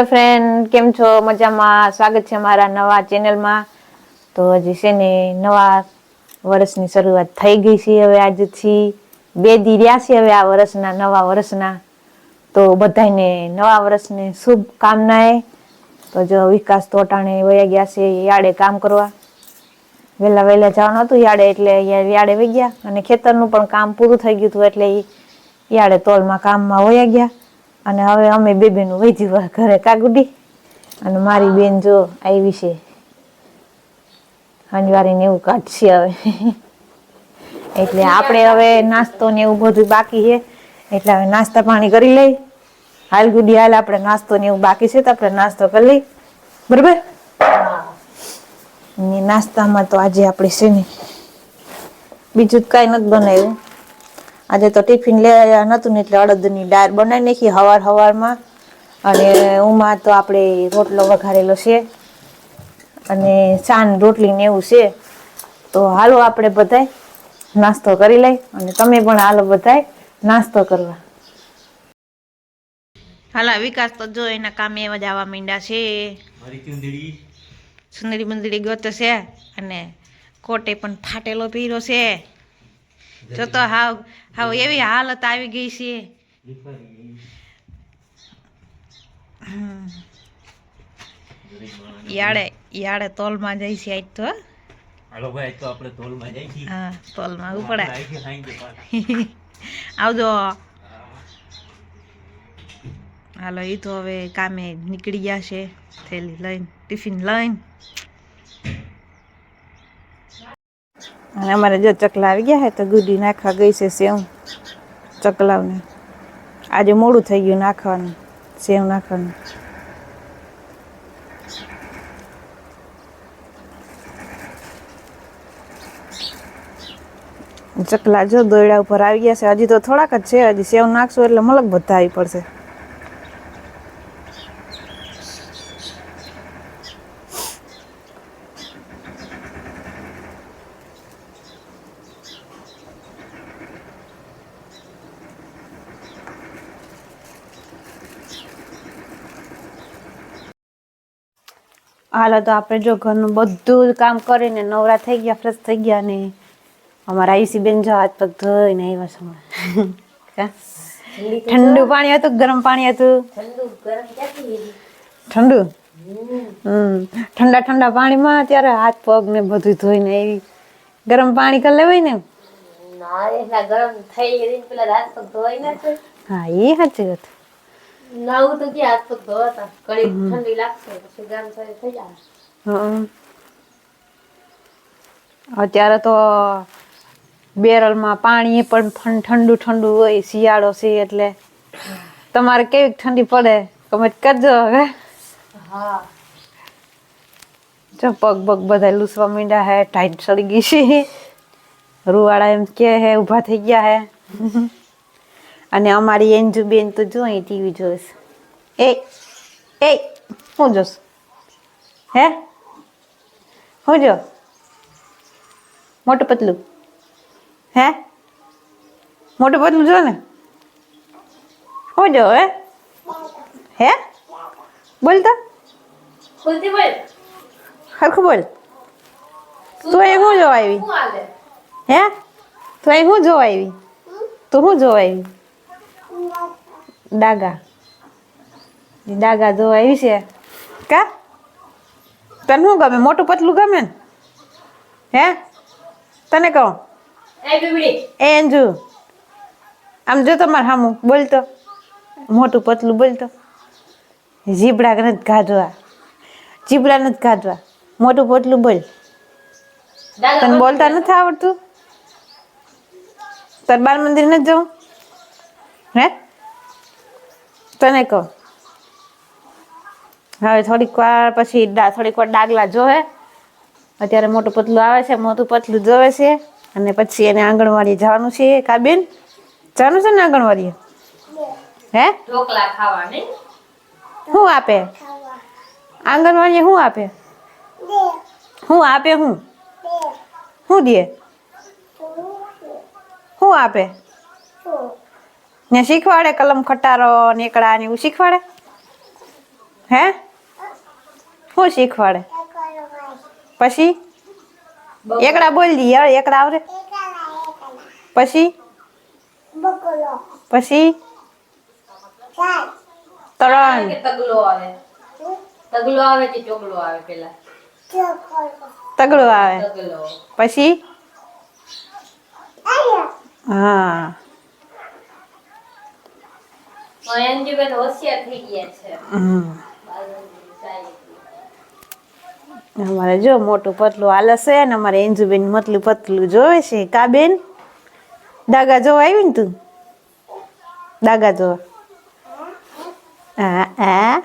Hello friend, કેમ છો? મજામાં? સ્વાગત છે મારા નવા ચેનલમાં. તો હજી છે ને નવા વર્ષની શરૂઆત થઈ ગઈ છે. હવે આજથી 2 દી રહ્યા છે હવે આ વર્ષના, નવા વર્ષના. તો બધાને નવા વર્ષની શુભકામનાએ. તો જો વિકાસ તોટાણે વયા ગયા છે યાડે કામ કરવા. વહેલા જવાનું હતું યાડે, એટલે યાડે વહી ગયા. અને ખેતરનું પણ કામ પૂરું થઈ ગયું હતું, એટલે યાડે તોલમાં કામમાં વયા ગયા. અને હવે અમે બે બેનું વહી ઘરે કાગુડી. અને મારી બેન જો આવી છે, હંજવારીને એવું કાઢશે હવે. એટલે આપણે હવે નાસ્તો ને એવું બધું બાકી છે, એટલે હવે નાસ્તા પાણી કરી લઈ. હાલ ગુડી હાલ, આપણે નાસ્તો ને એવું બાકી છે તો આપણે નાસ્તો કરી લઈ, બરોબર? નાસ્તામાં તો આજે આપણે છે ને બીજું કઈ નથી બનાવ્યું. આજે તો ટિફિન લઈ નતું ને, એટલે અડદની દાળ બનાવી નાખી હવારમાં. અને ઉમાં તો આપણે રોટલો વઘારેલો છે, અને ચાન રોટલી ને એવું છે. તો હાલો આપણે બધાય નાસ્તો કરી લઈ, અને તમે પણ હાલો બધાય નાસ્તો કરવા. હાલા વિકાસ તો જો એના કામે એવા જ આવવા માંડ્યા છે. સુંદરી મંદરી ગોત છે, અને કોટે પણ ફાટેલો પીરો છે. જો તો હાવ એવી હાલત આવી ગઈ છે. યાડે તોલમાં જાય છે આજ તો. હાલો ભાઈ, તો આપણે તોલમાં જઈ છીએ. હા, તોલમાં ઉપડે. આવજો. હાલો, એ તો હવે કામે નીકળી ગયા છે, થેલી લઈને, ટિફિન લઈને. અને અમારે જો ચકલા આવી ગયા છે, તો ગુડી નાખવા ગઈ છે સેવ ચકલાવને. આજે મોડું થઈ ગયું નાખવાનું, સેવ નાખવાનું. ચકલા જો દોયડા ઉપર આવી ગયા છે. હજી તો થોડાક જ છે, હજી સેવ નાખશું એટલે મલક બધા આવી પડશે. હાલો, તો આપણે જો ઘરનું બધું કામ કરીને નવરા થઈ ગયા, ફ્રેશ થઈ ગયા. ને અમારા આયુષી બેન જો હાથ પગ ધોઈને આવ્યા છે. ઠંડુ પાણી હતું, ગરમ પાણી હતું? ઠંડુ. ઠંડા પાણીમાં અત્યારે હાથ પગ ને બધું ધોઈને આવી. ગરમ પાણી કરી લેવાય ને. હા, એ સાચી વાત. નાવું તો કે હાથ પગ ધોતા કડી ઠંડી લાગશે, પછી ગરમ થઈ જાય. અત્યારે તો બેરલમાં પાણી પણ ઠંડુ હોય. શિયાળો છે એટલે તમારે કેવી ઠંડી પડે કમેન્ટ કરજો હવે. હા, જો પગ બધા લૂસવા માંડ્યા હે, ટાઈટ સડી ગઈ છે. રૂવાળા એમ કે હે ઊભા થઈ ગયા હે. અને અમારી એન્જુ બેન તો જો ટીવી જોઈશ. એ હું જોશ? હે હું જો? મોટું પતલું? હે મોટું પતલું જો ને. હું જો? હે બોલ તો, ખુલતી બોલ, હરખું બોલ. તું અહીં હું જોવા આવી? શું હાલે? હે તું અહીં હું જોવા આવી? તું શું જોવા આવી? ડાગા જોવા આવી છે કા? તને શું ગમે? મોટું પતલું ગમે ને? હે તને કહું? એ બીબડી, એ અંજુ, આમ જો તમારે સામું બોલતો. મોટું પતલું બોલતો. જીબડા નથી કાઢવા, જીબડા નથી કાઢવા. મોટું પતલું બોલ. તને બોલતા નથી આવડતું? તાર બાલ મંદિર નથી જવું? હે તને કહું, હવે થોડીક વાર પછી ડાગલા જોવે. અત્યારે મોટું પતલું આવે છે, મોટું પતલું જોવે છે. અને પછી એને આંગણવાડી જવાનું છે. કાબેન જવાનું છે ને આંગણવાડી? હે ઢોકળા ખાવાની. શું આપે આંગણવાડી? શું આપે? શું આપે? શું દે? શું આપે? ને શીખવાડે કલમ ખટારો નીકળા ને એવું શીખવાડે? હે શું શીખવાડે પછી એકડા બોલ દી યાર એકડા આવડે પછી પછી 3 કે તગલો આવે તગલો આવે કે ચોગલો આવે પેલા તગડો આવે તગલો પછી હા અંજુબેન હોશિયાર થઈ ગયા છે અમારે જો મોટું પતલું હાલે છે ને અમારે એન્જુબેન મતલું પતલું જોવે છે કા બેન દાગા જોવા આવી ને તું દાગા જોવા હા હા